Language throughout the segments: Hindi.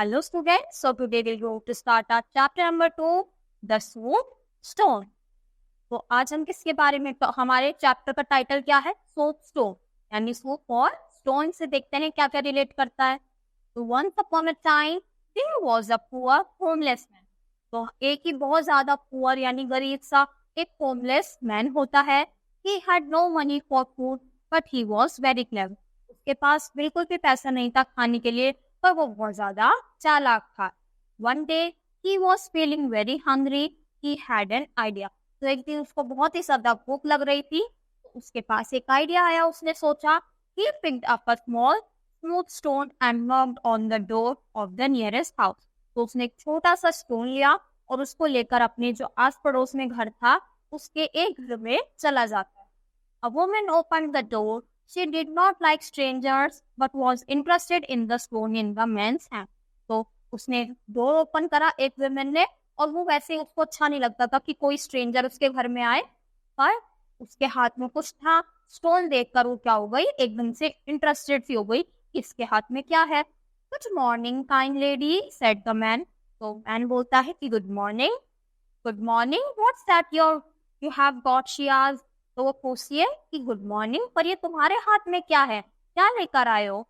Hello students, so today we'll go to start our chapter number 2, the soap stone. तो आज हम किसके बारे में, तो हमारे चैप्टर का टाइटल क्या है, सोप स्टोन, यानी सोप और स्टोन से देखते हैं क्या क्या रिलेट करता है. तो once upon a time there was a poor homeless man. तो एक ही बहुत ज्यादा पुअर यानी गरीब सा एक होमलेस मैन होता है. He had no money for food but he was very clever. उसके पास बिल्कुल भी पैसा नहीं था खाने के लिए, पर वो बहुत ज्यादा चालाक था. One day he was feeling very hungry. He had an idea. तो एक दिन उसको बहुत ही ज्यादा भूख लग रही थी, तो उसके पास एक आइडिया आया. उसने सोचा, he picked up a small smooth stone and knocked on the door of the nearest house. तो उसने एक छोटा सा स्टोन लिया और उसको लेकर अपने जो आस पड़ोस में घर था उसके एक घर में चला जाता है. A woman opened the door. She did not like strangers but was interested in the stone in the man's hand. तो उसने डोर ओपन करा एक वुमेन ने, और वो वैसे ही उसको अच्छा नहीं लगता था कि कोई स्ट्रेंजर उसके घर में आए, पर उसके हाथ में कुछ था. स्टोन देखकर वो क्या हो गई, एकदम से इंटरेस्टेड सी हो गई, इसके हाथ में क्या है. Good morning kind lady said the man. तो मैन बोलता है कि good morning. Good morning, what's that you have got, she asked. तो वो पूछती है कि गुड मॉर्निंग, पर ये तुम्हारे हाथ में क्या है, क्या लेकर आए हो.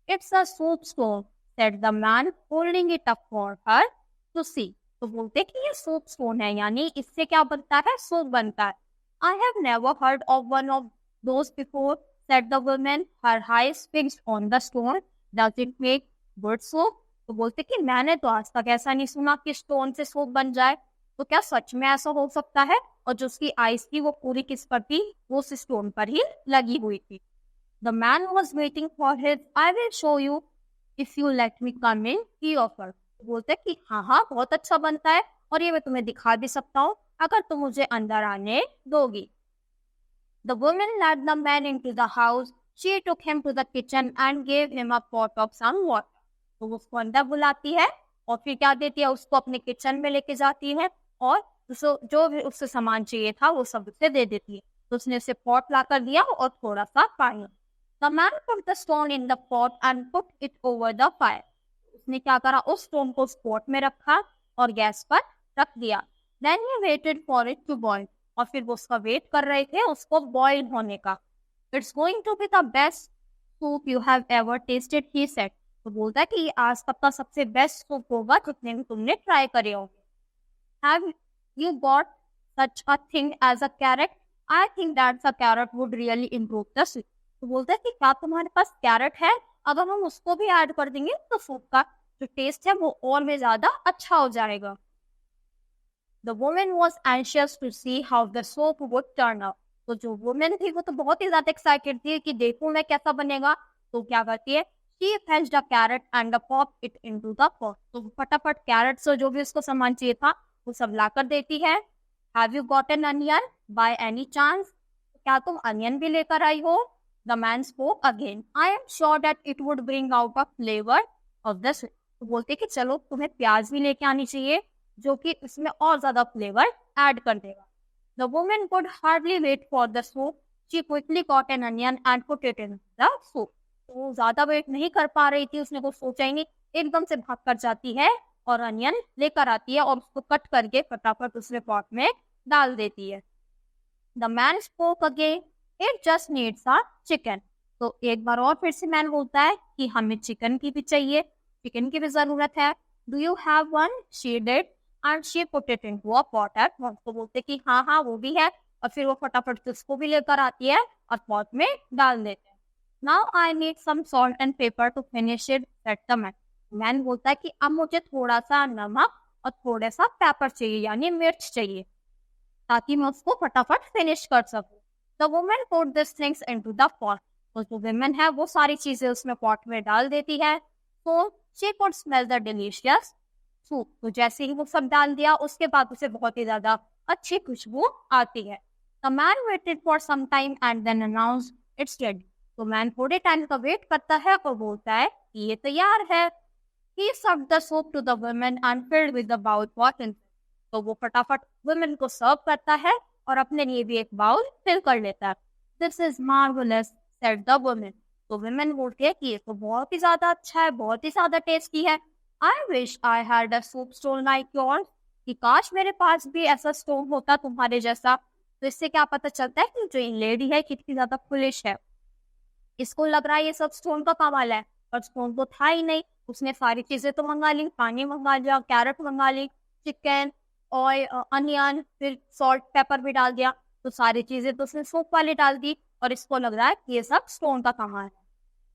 It's a soapstone said the man holding it up for her to see. तो बोलते कि ये सोप स्टोन है, यानी इससे क्या बनता है, सोप बनता है. I have never heard of one of those before said the woman, her eyes fixed on the stone. Does it make good soap. तो बोलते कि मैंने तो आज तक ऐसा नहीं सुना कि स्टोन से सोप बन जाए. तो क्या सच में ऐसा हो सकता है. और जो उसकी आईज थी वो पूरी किस पर थी, वो उस स्टोन पर ही लगी हुई थी. The man was waiting for his. I will show you if you let me come in, he offer. बोलते कि हाँ हाँ बहुत अच्छा बनता है, और ये मैं तुम्हें दिखा भी सकता हूँ अगर तुम मुझे अंदर आने दोगी. The woman led the man into the house. She took him to the kitchen and gave him a pot of some water. तो वो उसको अंदर बुलाती है और फिर क्या देती है, उसको अपने किचन में लेके जाती है और जो भी उससे सामान चाहिए था वो सब उसे दे देती है. तो उसने उसे पॉट ला कर दिया और थोड़ा सा पानी. The man put the stone in the pot and put it over the fire. उसने क्या करा, उस स्टोन को उस पॉट में रखा और गैस पर रख दिया. Then he waited for it to boil. और फिर वो उसका वेट कर रहे थे उसको बॉईल होने का. It's going to be the best soup you have ever tasted, he said. तो बोलता है कि ये आज तक का सबसे बेस्ट सूप होगा जितने भी तुमने ट्राई करे होंगे. Have you got such a thing as a carrot? I think that the carrot would really improve the soup. तो बोलता है कि क्या तुम्हारे पास कैरेट है, अगर हम उसको भी ऐड कर देंगे तो सूप का जो टेस्ट है वो और भी ज्यादा अच्छा हो जाएगा. The woman was anxious to see how the soup would turn out. तो जो वुमेन थी वो तो बहुत ही ज्यादा एक्साइटेड थी कि देखूं मैं कैसा बनेगा. तो क्या करती है, she fetched a carrot and popped it into the pot. तो फटाफट कैरेट से जो भी उसको सामान चाहिए था वो सब ला कर देती है. Have you got an onion by any chance? क्या तुम अनियन भी लेकर आई हो. The man spoke again. I am sure that it would bring out a flavor of the soup. तो बोलते कि चलो तुम्हें प्याज भी लेके आनी चाहिए जो कि इसमें और ज्यादा फ्लेवर ऐड कर देगा. The woman could hardly wait for the soup. She quickly got an onion and put it in the soup. तो वो ज्यादा वेट नहीं कर पा रही थी, उसने कुछ सोचा ही नहीं, एकदम से भाग कर जाती है और अनियन लेकर आती है और उसको कट करके फटाफट उसने पॉट में डाल देती है. The man spoke again. It just needs a chicken. तो एक बार और फिर से मैन बोलता है कि हमें चिकन की भी चाहिए, चिकन की भी जरूरत है. Do you have one? She did. And she put it into a pot at once. तो बोलते कि हाँ हाँ वो भी है, और फिर वो फटाफट से उसको भी लेकर आती है और पॉट में डाल देते हैं. Now I need some salt and pepper to finish it, said the man. Man बोलता है कि अब मुझे थोड़ा सा नमक और थोड़ा सा पेपर चाहिए, यानी मिर्च चाहिए, ताकि मैं उसको फटाफट फिनिश कर सकूं. The woman put these things into the pot. तो जो women है वो सारी चीजें उसमें पॉट में डाल देती है. So she could smell the delicious soup. तो जैसे ही वो सब डाल दिया उसके बाद उसे बहुत ही ज्यादा अच्छी खुशबू आती है. The man waited for some time and then announced it's ready. तो मैन थोड़े टाइम का वेट करता है और बोलता है कि ये तैयार है. He served the soup to the women and filled with the bowl pot in. तो वो फटाफट वुमेन को सर्व करता है और अपने लिए भी एक बाउल फिल कर लेता है. This is marvelous, said the woman. तो वुमेन बोलती है कि ये तो बहुत ही ज्यादा अच्छा है, बहुत ही ज्यादा टेस्टी है. I wish I had a soup stone like yours, कि काश मेरे पास भी ऐसा स्टोन होता तुम्हारे जैसा। तो इससे क्या पता चलता है कि जो ये लेडी है कितनी ज्यादा फुलिश है। इसको लग रहा है ये सब स्टोन का कमाल है, पर स्टोन तो था ही नहीं। उसने सारी चीजें तो मंगा ली, पानी मंगा लिया, कैरेट मंगा ली, चिकन और अनियन, फिर सॉल्ट पेपर भी डाल दिया। तो सारी चीजें तो उसने सूप वाली डाल दी, और इसको लग रहा है कि ये सब स्टोन का कमाल है।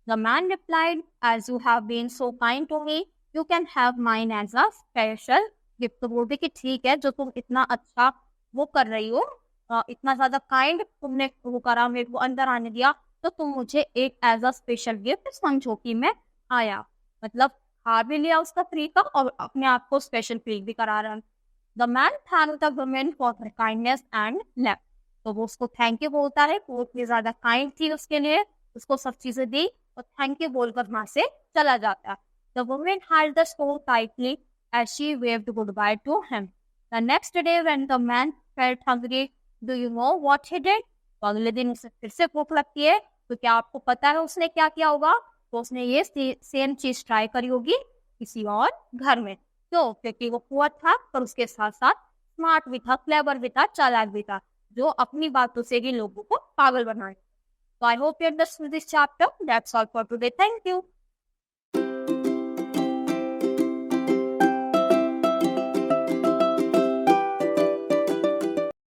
The man replied, as you have been so kind to me, you can have mine as a special gift. तो बोलते कि ठीक है, जो तुम इतना अच्छा वो कर रही हो, इतना ज्यादा काइंड तुमने वो करा, मेरे को अंदर आने दिया, तो तुम मुझे एक एज अ स्पेशल गिफ्ट समझो कि मैं आया। मतलब खा भी लिया उसका फ्री का, और अपने आप को स्पेशल फील भी करा रहा। The man thank the women for her kindness and left. तो वो उसको थैंक यू बोलता है, वो इतनी ज्यादा काइंड थी उसके लिए, उसको सब चीजें दी, और थैंक यू बोलकर वहां से चला जाता है। The women held the stone tightly as she waved goodbye to him. The next day when the man felt hungry, do you know what he did? तो अगले दिन उसे फिर से भूख लगती है, तो क्या आपको पता है उसने क्या किया होगा? तो उसने ये सेम चीज ट्राई करी होगी किसी और घर में। तो क्योंकि वो पुअर था, पर उसके साथ साथ स्मार्ट भी था, क्लेवर भी था, चालाक भी था, जो अपनी बातों से ही लोगों को पागल बनाए। So I hope you understood this chapter. That's all for today. Thank you.